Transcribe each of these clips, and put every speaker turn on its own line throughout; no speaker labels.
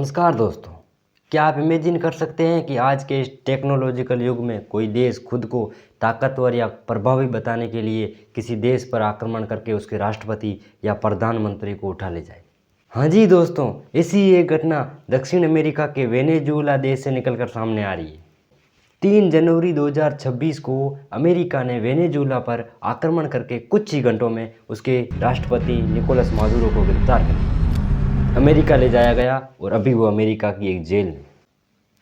नमस्कार दोस्तों। क्या आप इमेजिन कर सकते हैं कि आज के इस टेक्नोलॉजिकल युग में कोई देश खुद को ताकतवर या प्रभावी बताने के लिए किसी देश पर आक्रमण करके उसके राष्ट्रपति या प्रधानमंत्री को उठा ले जाए? हाँ जी दोस्तों, ऐसी एक घटना दक्षिण अमेरिका के वेनेजुएला देश से निकलकर सामने आ रही है। 3 जनवरी 2026 को अमेरिका ने वेनेजुएला पर आक्रमण करके कुछ ही घंटों में उसके राष्ट्रपति निकोलस मादुरो को गिरफ्तार कर लिया। अमेरिका ले जाया गया और अभी वो अमेरिका की एक जेल में।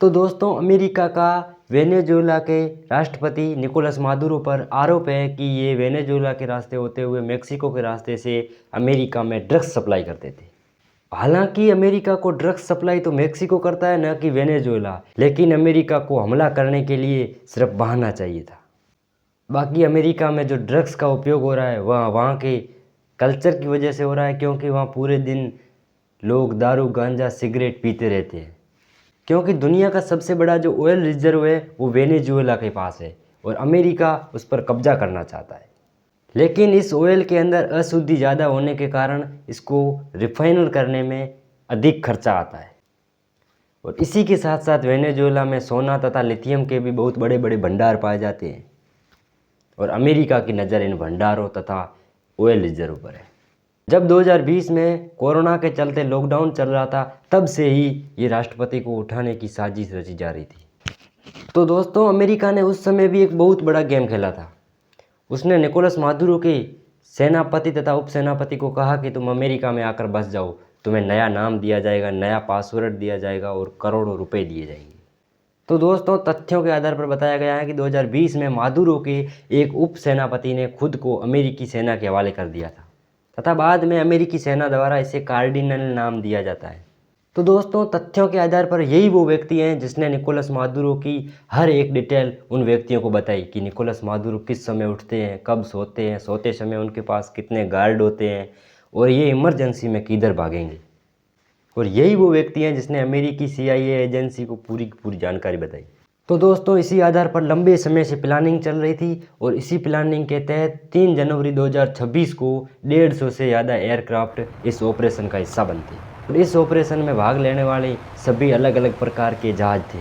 तो दोस्तों, अमेरिका का वेनेजुएला के राष्ट्रपति निकोलस मादुरो पर आरोप है कि ये वेनेजुएला के रास्ते होते हुए मेक्सिको के रास्ते से अमेरिका में ड्रग्स सप्लाई करते थे। हालांकि अमेरिका को ड्रग्स सप्लाई तो मेक्सिको करता है, न कि वेनेजुएला, लेकिन अमेरिका को हमला करने के लिए सिर्फ बहाना चाहिए था। बाकी अमेरिका में जो ड्रग्स का उपयोग हो रहा है वह वहाँ के कल्चर की वजह से हो रहा है, क्योंकि वहाँ पूरे दिन लोग दारू गांजा सिगरेट पीते रहते हैं। क्योंकि दुनिया का सबसे बड़ा जो ऑयल रिजर्व है वो वेनेजुएला के पास है और अमेरिका उस पर कब्जा करना चाहता है। लेकिन इस ऑयल के अंदर अशुद्धि ज़्यादा होने के कारण इसको रिफाइनर करने में अधिक खर्चा आता है। और इसी के साथ साथ वेनेजुएला में सोना तथा लिथियम के भी बहुत बड़े बड़े भंडार पाए जाते हैं और अमेरिका की नज़र इन भंडारों तथा ऑयल रिजर्व पर है। जब 2020 में कोरोना के चलते लॉकडाउन चल रहा था, तब से ही ये राष्ट्रपति को उठाने की साजिश रची जा रही थी। तो दोस्तों, अमेरिका ने उस समय भी एक बहुत बड़ा गेम खेला था। उसने निकोलस मादुरो के सेनापति तथा उपसेनापति को कहा कि तुम अमेरिका में आकर बस जाओ, तुम्हें नया नाम दिया जाएगा, नया पासवर्ड दिया जाएगा और करोड़ों रुपए दिए जाएंगे। तो दोस्तों, तथ्यों के आधार पर बताया गया है कि 2020 में मादुरो के एक उप सेनापति ने खुद को अमेरिकी सेना के हवाले कर दिया था तथा बाद में अमेरिकी सेना द्वारा इसे कार्डिनल नाम दिया जाता है। तो दोस्तों, तथ्यों के आधार पर यही वो व्यक्ति हैं जिसने निकोलस मादुरो की हर एक डिटेल उन व्यक्तियों को बताई कि निकोलस मादुरो किस समय उठते हैं, कब सोते हैं, सोते समय उनके पास कितने गार्ड होते हैं और ये इमरजेंसी में किधर भागेंगे। और यही वो व्यक्ति हैं जिसने अमेरिकी CIA एजेंसी को पूरी की पूरी जानकारी बताई। तो दोस्तों, इसी आधार पर लंबे समय से प्लानिंग चल रही थी और इसी प्लानिंग के तहत 3 जनवरी 2026 को 150 से ज़्यादा एयरक्राफ्ट इस ऑपरेशन का हिस्सा बनते और इस ऑपरेशन में भाग लेने वाले सभी अलग अलग प्रकार के जहाज थे।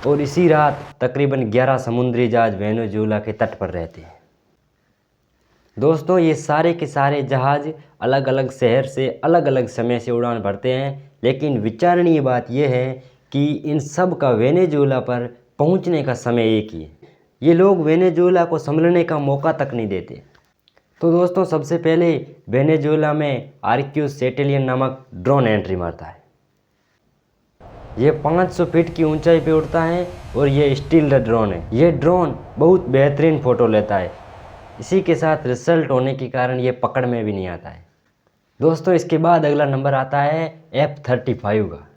और इसी रात तकरीबन 11 समुद्री जहाज वेनेजुएला के तट पर रहते हैं। दोस्तों, ये सारे के सारे जहाज अलग अलग शहर से अलग अलग समय से उड़ान भरते हैं, लेकिन विचारणीय बात यह है कि इन सब का वेनेजुएला पर पहुंचने का समय एक ही है। ये लोग वेनेजुएला को संभलने का मौका तक नहीं देते। तो दोस्तों, सबसे पहले वेनेजुएला में आर्क्यूस सेटेलियन नामक ड्रोन एंट्री मारता है। ये 500 फीट की ऊंचाई पे उड़ता है और ये स्टील्थ ड्रोन है। ये ड्रोन बहुत बेहतरीन फ़ोटो लेता है। इसी के साथ रिजल्ट होने के कारण ये पकड़ में भी नहीं आता है। दोस्तों, इसके बाद अगला नंबर आता है F-35 का।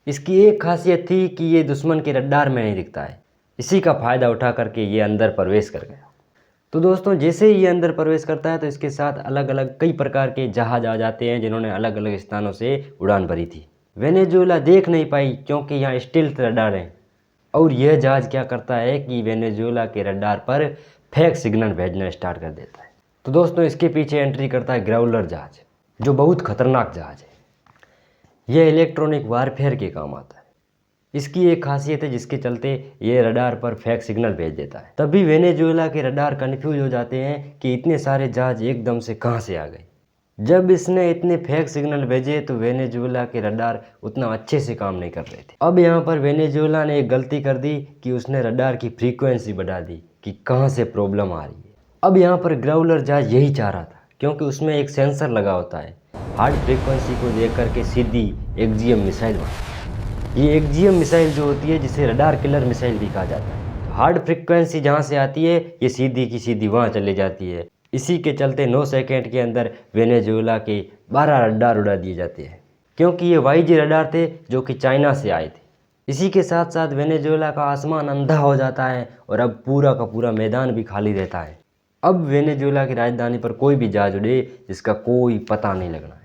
इसकी एक खासियत थी कि ये दुश्मन के रडार में नहीं दिखता है। इसी का फ़ायदा उठा करके ये अंदर प्रवेश कर गया। तो दोस्तों, जैसे ही ये अंदर प्रवेश करता है तो इसके साथ अलग अलग कई प्रकार के जहाज आ जाते हैं जिन्होंने अलग अलग स्थानों से उड़ान भरी थी। वेनेजुएला देख नहीं पाई क्योंकि यहाँ स्टील्थ रडार हैं। और यह जहाज़ क्या करता है कि वेनेजुएला के रडार पर फेक सिग्नल भेजना स्टार्ट कर देता है। तो दोस्तों, इसके पीछे एंट्री करता है ग्राउलर जहाज़, जो बहुत खतरनाक जहाज़ है। यह इलेक्ट्रॉनिक वारफेयर के काम आता है। इसकी एक खासियत है जिसके चलते ये रडार पर फेक सिग्नल भेज देता है। तभी वेनेजुएला के रडार कन्फ्यूज हो जाते हैं कि इतने सारे जहाज एकदम से कहाँ से आ गए। जब इसने इतने फेक सिग्नल भेजे तो वेनेजुएला के रडार उतना अच्छे से काम नहीं कर रहे थे। अब यहाँ पर वेनेजुएला ने एक गलती कर दी कि उसने रडार की फ्रीक्वेंसी बढ़ा दी कि कहाँ से प्रॉब्लम आ रही है। अब यहाँ पर ग्राउलर जहाज यही चाह रहा था, क्योंकि उसमें एक सेंसर लगा होता है। हार्ड फ्रीक्वेंसी को देख करके सीधी एक्जियम मिसाइल बनती है। ये एक्जियम मिसाइल जो होती है जिसे रडार किलर मिसाइल भी कहा जाता है। तो हार्ड फ्रीक्वेंसी जहाँ से आती है ये सीधी की सीधी वहाँ चली जाती है। इसी के चलते 9 सेकंड के अंदर वेनेजुएला के 12 रडार उड़ा दिए जाते हैं, क्योंकि ये YG रडार थे जो कि चाइना से आए थे। इसी के साथ साथ वेनेजुएला का आसमान अंधा हो जाता है और अब पूरा का पूरा मैदान भी खाली रहता है। अब वेनेजुएला की राजधानी पर कोई भी जहाज उड़े जिसका कोई पता नहीं लगना है।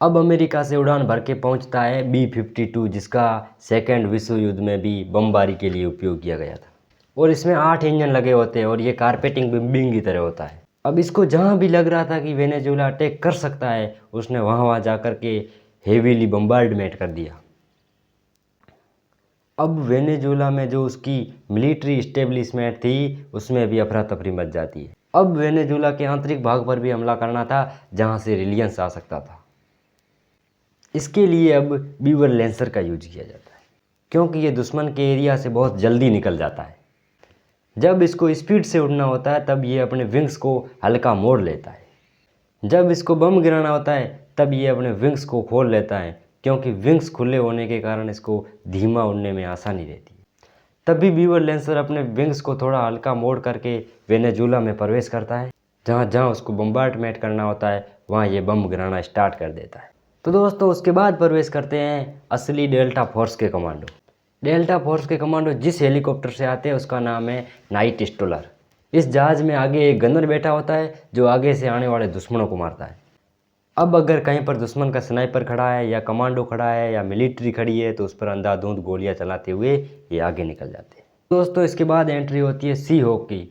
अब अमेरिका से उड़ान भर के पहुंचता है B-52, जिसका सेकेंड विश्व युद्ध में भी बमबारी के लिए उपयोग किया गया था। और इसमें 8 इंजन लगे होते हैं और ये कारपेटिंग बिम्बिंग की तरह होता है। अब इसको जहाँ भी लग रहा था कि वेनेजुएला अटैक कर सकता है, उसने वहाँ जा कर के हेवीली बम्बार्डमेंट कर दिया। अब वेनेजुएला में जो उसकी मिलिट्री इस्टेब्लिशमेंट थी उसमें भी अफरा तफरी मच जाती है। अब वेनेजुएला के आंतरिक भाग पर भी हमला करना था जहाँ से रिलियंस आ सकता था। इसके लिए अब बीवर लैंसर का यूज किया जाता है क्योंकि ये दुश्मन के एरिया से बहुत जल्दी निकल जाता है। जब इसको स्पीड से उड़ना होता है तब ये अपने विंग्स को हल्का मोड़ लेता है। जब इसको बम गिराना होता है तब ये अपने विंग्स को खोल लेता है क्योंकि विंग्स खुले होने के कारण इसको धीमा उड़ने में आसानी रहती है। तभी बीवर लैंसर अपने विंग्स को थोड़ा हल्का मोड़ करके वेनेजुएला में प्रवेश करता है। जहाँ जहाँ उसको बम्बार्डमेंट करना होता है वहाँ ये बम गिराना स्टार्ट कर देता है। तो दोस्तों उसके बाद प्रवेश करते हैं असली डेल्टा फोर्स के कमांडो। डेल्टा फोर्स के कमांडो जिस हेलीकॉप्टर से आते हैं उसका नाम है नाइट स्टॉलर। इस जहाज़ में आगे एक गनर बैठा होता है जो आगे से आने वाले दुश्मनों को मारता है। अब अगर कहीं पर दुश्मन का स्नाइपर खड़ा है या कमांडो खड़ा है या मिलिट्री खड़ी है तो उस पर अंधाधुंध गोलियां चलाते हुए ये आगे निकल जाते हैं। दोस्तों इसके बाद एंट्री होती है सी हॉक की,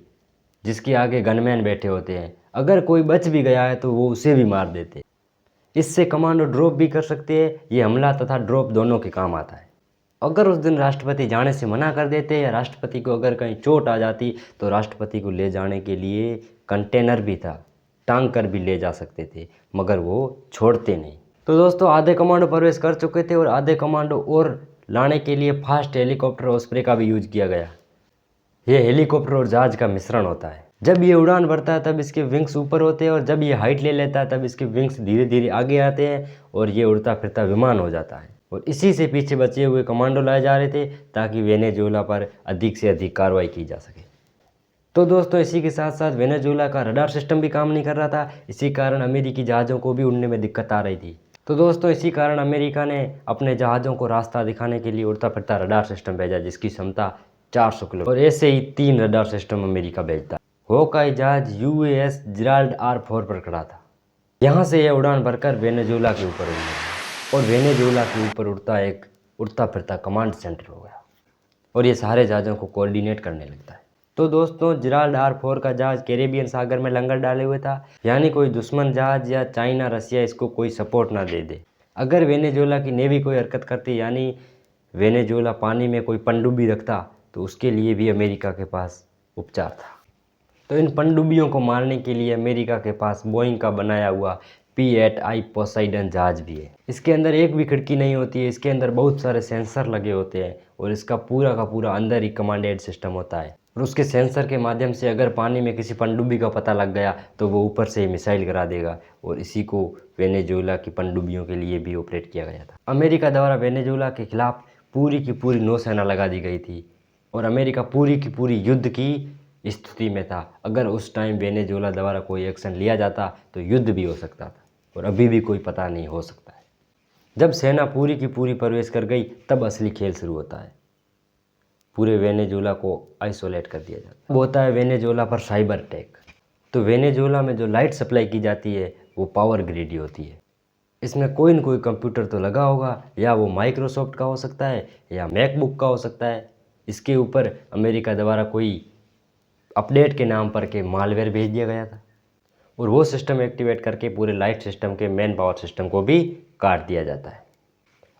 जिसके आगे गनमैन बैठे होते हैं। अगर कोई बच भी गया है तो वो उसे भी मार देते हैं। इससे कमांडो ड्रॉप भी कर सकते हैं। ये हमला तथा ड्रॉप दोनों के काम आता है। अगर उस दिन राष्ट्रपति जाने से मना कर देते या राष्ट्रपति को अगर कहीं चोट आ जाती तो राष्ट्रपति को ले जाने के लिए कंटेनर भी था, टांग कर भी ले जा सकते थे, मगर वो छोड़ते नहीं। तो दोस्तों आधे कमांडो प्रवेश कर चुके थे और आधे कमांडो और लाने के लिए फास्ट हेलीकॉप्टर ऑस्प्रे का भी यूज किया गया। ये हेलीकॉप्टर और जहाज का मिश्रण होता है। जब ये उड़ान भरता है तब इसके विंग्स ऊपर होते हैं और जब ये हाइट ले लेता है तब इसके विंग्स धीरे धीरे आगे आते हैं और ये उड़ता फिरता विमान हो जाता है। और इसी से पीछे बचे हुए कमांडो लाए जा रहे थे ताकि वेनेजुएला पर अधिक से अधिक कार्रवाई की जा सके। तो दोस्तों इसी के साथ साथ वेनेजुएला का रडार सिस्टम भी काम नहीं कर रहा था। इसी कारण अमेरिकी जहाज़ों को भी उड़ने में दिक्कत आ रही थी। तो दोस्तों इसी कारण अमेरिका ने अपने जहाज़ों को रास्ता दिखाने के लिए उड़ता फिरता रडार सिस्टम भेजा जिसकी क्षमता 400 किलो। और ऐसे ही 3 रडार सिस्टम अमेरिका भेजता। हॉकाई जहाज UAS जिराल्ड R4 पर खड़ा था। यहाँ से यह उड़ान भरकर वेनेजुएला के ऊपर उड़ने लगा और वेनेजुएला के ऊपर उड़ता फिरता कमांड सेंटर हो गया और ये सारे जहाज़ों को कोऑर्डिनेट करने लगता है। तो दोस्तों जिराल्ड R4 का जहाज़ कैरेबियन सागर में लंगर डाले हुए था, यानी कोई दुश्मन जहाज़ या चाइना रसिया इसको कोई सपोर्ट ना दे दे। अगर वेनेजुएला की नेवी कोई हरकत करती यानी वेनेजुएला पानी में कोई पनडुब्बी रखता तो उसके लिए भी अमेरिका के पास उपचार था। तो इन पनडुब्बियों को मारने के लिए अमेरिका के पास बोइंग का बनाया हुआ P-8I पोसाइडन जहाज भी है। इसके अंदर एक भी खिड़की नहीं होती है। इसके अंदर बहुत सारे सेंसर लगे होते हैं और इसका पूरा का पूरा अंदर ही कमांडेड सिस्टम होता है और उसके सेंसर के माध्यम से अगर पानी में किसी पनडुब्बी का पता लग गया तो वो ऊपर से ही मिसाइल गिरा देगा। और इसी को वेनेजुएला की पनडुब्बियों के लिए भी ऑपरेट किया गया था। अमेरिका द्वारा वेनेजुएला के खिलाफ पूरी की पूरी नौसेना लगा दी गई थी और अमेरिका पूरी की पूरी युद्ध की स्थिति में था। अगर उस टाइम वेनेजुएला द्वारा कोई एक्शन लिया जाता तो युद्ध भी हो सकता था और अभी भी कोई पता नहीं हो सकता है। जब सेना पूरी की पूरी प्रवेश कर गई तब असली खेल शुरू होता है। पूरे वेनेजुएला को आइसोलेट कर दिया जाता है। अब होता है वेनेजुएला पर साइबर अटैक। तो वेनेजुएला में जो लाइट सप्लाई की जाती है वो पावर ग्रिड ही होती है। इसमें कोई न कोई कंप्यूटर तो लगा होगा, या वो माइक्रोसॉफ्ट का हो सकता है या मैकबुक का हो सकता है। इसके ऊपर अमेरिका द्वारा कोई अपडेट के नाम पर के मालवेयर भेज दिया गया था और वो सिस्टम एक्टिवेट करके पूरे लाइट सिस्टम के मेन पावर सिस्टम को भी काट दिया जाता है।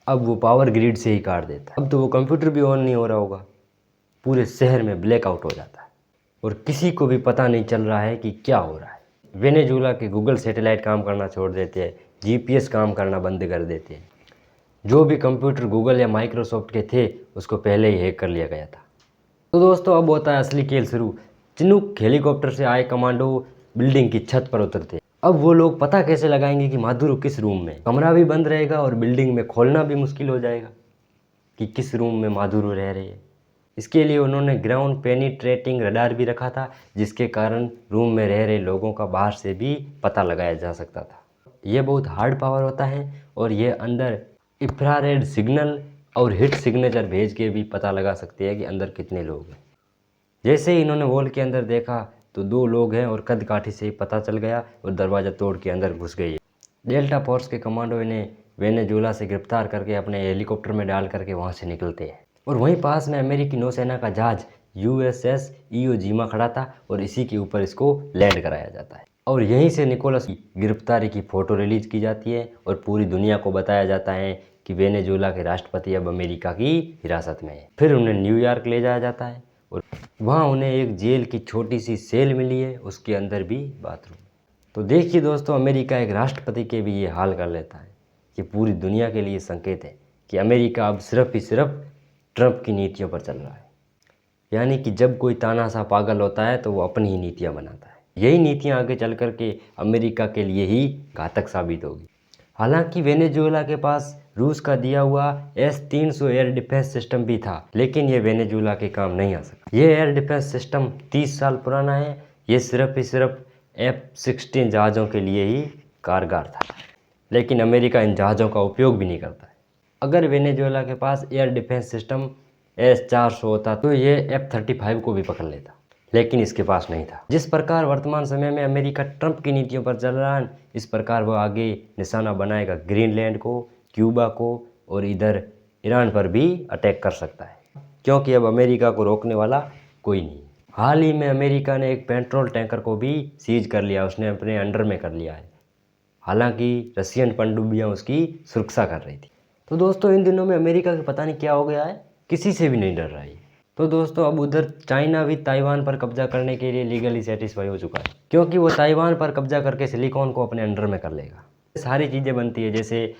अब वो पावर ग्रिड से ही काट देता है। अब तो वो कंप्यूटर भी ऑन नहीं हो रहा होगा, पूरे शहर में ब्लैकआउट हो जाता है और किसी को भी पता नहीं चल रहा है कि क्या हो रहा है। वेनेजुएला के गूगल सैटेलाइट काम करना छोड़ देते हैं, GPS काम करना बंद कर देते हैं। जो भी कंप्यूटर गूगल या माइक्रोसॉफ्ट के थे उसको पहले ही हैक कर लिया गया था। तो दोस्तों अब होता है असली खेल शुरू। चिनूक हेलीकॉप्टर से आए कमांडो बिल्डिंग की छत पर उतरते। अब वो लोग पता कैसे लगाएंगे कि माधुरू किस रूम में। कमरा भी बंद रहेगा और बिल्डिंग में खोलना भी मुश्किल हो जाएगा कि किस रूम में माधुरू रह रही है। इसके लिए उन्होंने ग्राउंड पेनिट्रेटिंग रडार भी रखा था जिसके कारण रूम में रह रहे लोगों का बाहर से भी पता लगाया जा सकता था। ये बहुत हार्ड पावर होता है और ये अंदर इंफ्रारेड सिग्नल और हिट सिग्नेचर भेज के भी पता लगा सकते हैं कि अंदर कितने लोग हैं। जैसे ही इन्होंने वॉल के अंदर देखा तो 2 लोग हैं और कद काठी से ही पता चल गया और दरवाज़ा तोड़ के अंदर घुस गए। डेल्टा फोर्स के कमांडो इन्हें वेनेजुएला से गिरफ्तार करके अपने हेलीकॉप्टर में डाल करके वहाँ से निकलते हैं और वहीं पास में अमेरिकी नौसेना का जहाज USS इयो जिमा खड़ा था और इसी के ऊपर इसको लैंड कराया जाता है। और यहीं से निकोलस की गिरफ्तारी की फ़ोटो रिलीज की जाती है और पूरी दुनिया को बताया जाता है कि वेनेजुएला के राष्ट्रपति अब अमेरिका की हिरासत में है। फिर उन्हें न्यूयॉर्क ले जाया जाता है और वहाँ उन्हें एक जेल की छोटी सी सेल मिली है, उसके अंदर भी बाथरूम। तो देखिए दोस्तों, अमेरिका एक राष्ट्रपति के भी ये हाल कर लेता है। ये पूरी दुनिया के लिए संकेत है कि अमेरिका अब सिर्फ ही सिर्फ ट्रंप की नीतियों पर चल रहा है। यानी कि जब कोई तानाशाह पागल होता है तो वो अपनी ही नीतियाँ बनाता है। यही नीतियाँ आगे चल कर के अमेरिका के लिए ही घातक साबित होगी। हालांकि वेनेजुएला के पास रूस का दिया हुआ S-300 एयर डिफेंस सिस्टम भी था, लेकिन ये वेनेजुएला के काम नहीं आ सका। ये एयर डिफेंस सिस्टम 30 साल पुराना है। ये सिर्फ ही सिर्फ F-16 जहाज़ों के लिए ही कारगर था, लेकिन अमेरिका इन जहाज़ों का उपयोग भी नहीं करता है। अगर वेनेजुएला के पास एयर डिफेंस सिस्टम S-400 होता तो ये F-35 को भी पकड़ लेता, लेकिन इसके पास नहीं था। जिस प्रकार वर्तमान समय में अमेरिका ट्रंप की नीतियों पर चल रहा है, इस प्रकार वह आगे निशाना बनाएगा ग्रीनलैंड को, क्यूबा को और इधर ईरान पर भी अटैक कर सकता है, क्योंकि अब अमेरिका को रोकने वाला कोई नहीं। हाल ही में अमेरिका ने एक पेट्रोल टैंकर को भी सीज कर लिया, उसने अपने अंडर में कर लिया है। हालांकि रशियन पनडुब्बियाँ उसकी सुरक्षा कर रही थी। तो दोस्तों, इन दिनों में अमेरिका के पता नहीं क्या हो गया है, किसी से भी नहीं डर रहा है। तो दोस्तों, अब उधर चाइना भी ताइवान पर कब्जा करने के लिए लीगली सेटिस्फाई हो चुका है, क्योंकि वो ताइवान पर कब्जा करके सिलिकॉन को अपने अंडर में कर लेगा। सारी चीज़ें बनती है, जैसे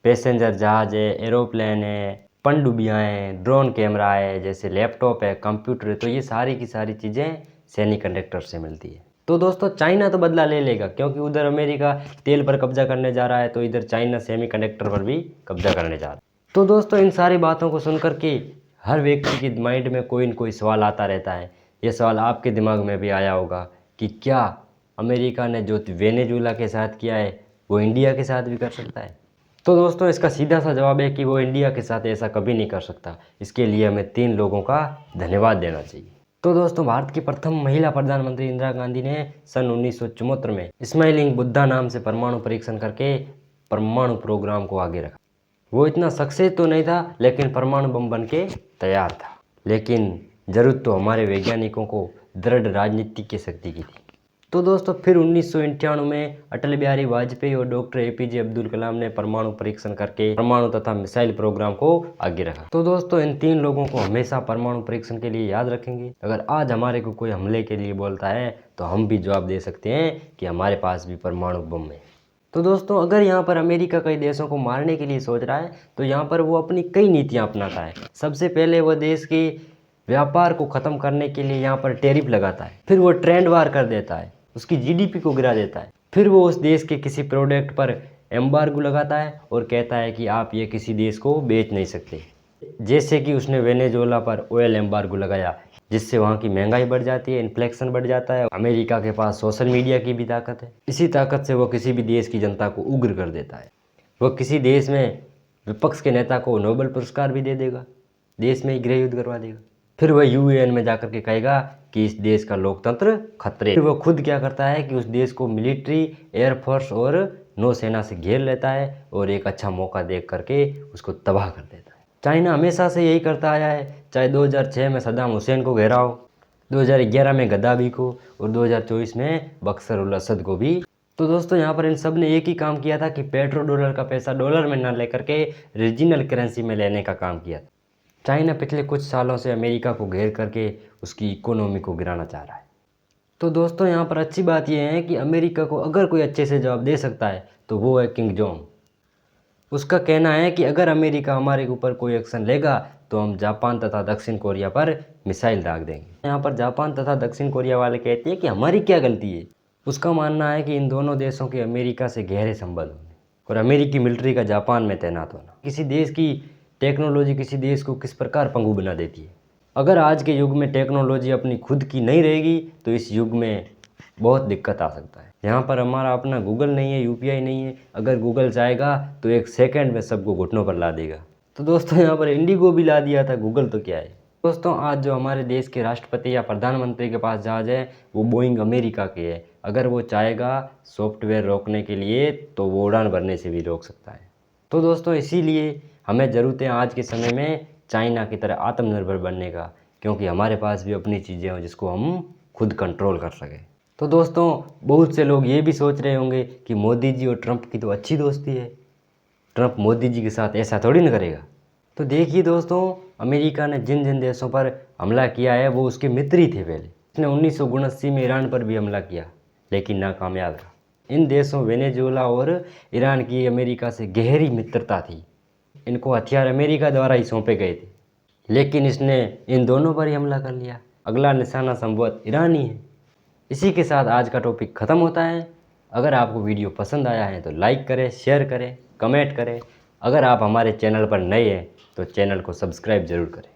पैसेंजर जहाज है, एरोप्लेन है, पनडुब्बियाँ हैं, ड्रोन कैमरा है, जैसे लैपटॉप है, कंप्यूटर है। तो ये सारी की सारी चीज़ें सेमीकंडक्टर से मिलती है। तो दोस्तों, चाइना तो बदला ले लेगा, क्योंकि उधर अमेरिका तेल पर कब्जा करने जा रहा है, तो इधर चाइना सेमीकंडक्टर पर भी कब्जा करने जा रहा है। तो दोस्तों, इन सारी बातों को सुनकर के हर व्यक्ति के माइंड में कोई न कोई सवाल आता रहता है। ये सवाल आपके दिमाग में भी आया होगा कि क्या अमेरिका ने जो वेनेजुएला के साथ किया है वो इंडिया के साथ भी कर सकता है? तो दोस्तों, इसका सीधा सा जवाब है कि वो इंडिया के साथ ऐसा कभी नहीं कर सकता। इसके लिए हमें 3 लोगों का धन्यवाद देना चाहिए। तो दोस्तों, भारत की प्रथम महिला प्रधानमंत्री इंदिरा गांधी ने सन 1974 में स्माइलिंग बुद्धा नाम से परमाणु परीक्षण करके परमाणु प्रोग्राम को आगे रखा। वो इतना सक्सेस तो नहीं था, लेकिन परमाणु बम बन के तैयार था। लेकिन ज़रूरत तो हमारे वैज्ञानिकों को दृढ़ राजनीति की शक्ति की थी। तो दोस्तों, फिर 1991 में अटल बिहारी वाजपेयी और डॉक्टर APJ अब्दुल कलाम ने परमाणु परीक्षण करके परमाणु तथा मिसाइल प्रोग्राम को आगे रखा। तो दोस्तों, इन 3 लोगों को हमेशा परमाणु परीक्षण के लिए याद रखेंगे। अगर आज हमारे को कोई हमले के लिए बोलता है तो हम भी जवाब दे सकते हैं कि हमारे पास भी परमाणु बम है। तो दोस्तों, अगर यहाँ पर अमेरिका कई देशों को मारने के लिए सोच रहा है तो यहाँ पर वो अपनी कई नीतियाँ अपनाता है। सबसे पहले वह देश के व्यापार को ख़त्म करने के लिए यहाँ पर टैरिफ लगाता है। फिर वो ट्रेंड वार कर देता है, उसकी GDP को गिरा देता है। फिर वो उस देश के किसी प्रोडक्ट पर एम्बार्गो लगाता है और कहता है कि आप ये किसी देश को बेच नहीं सकते। जैसे कि उसने वेनेजुएला पर ऑयल एम्बार्गो लगाया, जिससे वहाँ की महंगाई बढ़ जाती है, इन्फ्लेक्शन बढ़ जाता है। अमेरिका के पास सोशल मीडिया की भी ताकत है। इसी ताकत से वो किसी भी देश की जनता को उग्र कर देता है। वो किसी देश में विपक्ष के नेता को नोबेल पुरस्कार भी दे देगा, देश में ही गृह युद्ध करवा देगा। फिर वह UN में जाकर के कहेगा कि इस देश का लोकतंत्र खतरे। फिर वो खुद क्या करता है कि उस देश को मिलिट्री, एयरफोर्स और नौसेना से घेर लेता है और एक अच्छा मौका देख करके उसको तबाह कर देता है। चाइना हमेशा से यही करता आया है, चाहे 2006 में सद्दाम हुसैन को घेरा हो, 2011 में गद्दाफी को और 2024 में बशर उल असद को भी। तो दोस्तों, यहाँ पर इन सब ने एक ही काम किया था कि पेट्रो डॉलर का पैसा डॉलर में न लेकर के रीजनल करेंसी में लेने का काम किया था। चाइना पिछले कुछ सालों से अमेरिका को घेर करके उसकी इकोनॉमी को गिराना चाह रहा है। तो दोस्तों, यहाँ पर अच्छी बात यह है कि अमेरिका को अगर कोई अच्छे से जवाब दे सकता है तो वो है किंग जोंग। उसका कहना है कि अगर अमेरिका हमारे ऊपर कोई एक्शन लेगा तो हम जापान तथा दक्षिण कोरिया पर मिसाइल दाग देंगे। यहाँ पर जापान तथा दक्षिण कोरिया वाले कहते हैं कि हमारी क्या गलती है। उसका मानना है कि इन दोनों देशों के अमेरिका से गहरे संबंध होंगे और अमेरिकी मिलिट्री का जापान में तैनात होना किसी देश की टेक्नोलॉजी किसी देश को किस प्रकार पंगु बना देती है। अगर आज के युग में टेक्नोलॉजी अपनी खुद की नहीं रहेगी तो इस युग में बहुत दिक्कत आ सकता है। यहाँ पर हमारा अपना गूगल नहीं है, UPI नहीं है। अगर गूगल चाहेगा तो 1 सेकंड में सबको घुटनों पर ला देगा। तो दोस्तों, यहाँ पर इंडिगो भी ला दिया था, गूगल तो क्या है। दोस्तों, आज जो हमारे देश के राष्ट्रपति या प्रधानमंत्री के पास जहाज़ है वो बोइंग अमेरिका के है। अगर वो चाहेगा सॉफ्टवेयर रोकने के लिए तो वो उड़ान भरने से भी रोक सकता है। तो दोस्तों, इसीलिए हमें ज़रूरत है आज के समय में चाइना की तरह आत्मनिर्भर बनने का। क्योंकि हमारे पास भी अपनी चीज़ें हों जिसको हम खुद कंट्रोल कर सकें। तो दोस्तों, बहुत से लोग ये भी सोच रहे होंगे कि मोदी जी और ट्रंप की तो अच्छी दोस्ती है, ट्रंप मोदी जी के साथ ऐसा थोड़ी ना करेगा। तो देखिए दोस्तों, अमेरिका ने जिन जिन देशों पर हमला किया है वो उसके मित्र ही थे पहले। इसने 1979 में ईरान पर भी हमला किया, लेकिन नाकामयाब रहा। इन देशों वेनेजुएला और ईरान की अमेरिका से गहरी मित्रता थी। इनको हथियार अमेरिका द्वारा ही सौंपे गए थे, लेकिन इसने इन दोनों पर ही हमला कर लिया। अगला निशाना संभवतः ईरान ही है। इसी के साथ आज का टॉपिक ख़त्म होता है। अगर आपको वीडियो पसंद आया है तो लाइक करें, शेयर करें, कमेंट करें। अगर आप हमारे चैनल पर नए हैं तो चैनल को सब्सक्राइब ज़रूर करें।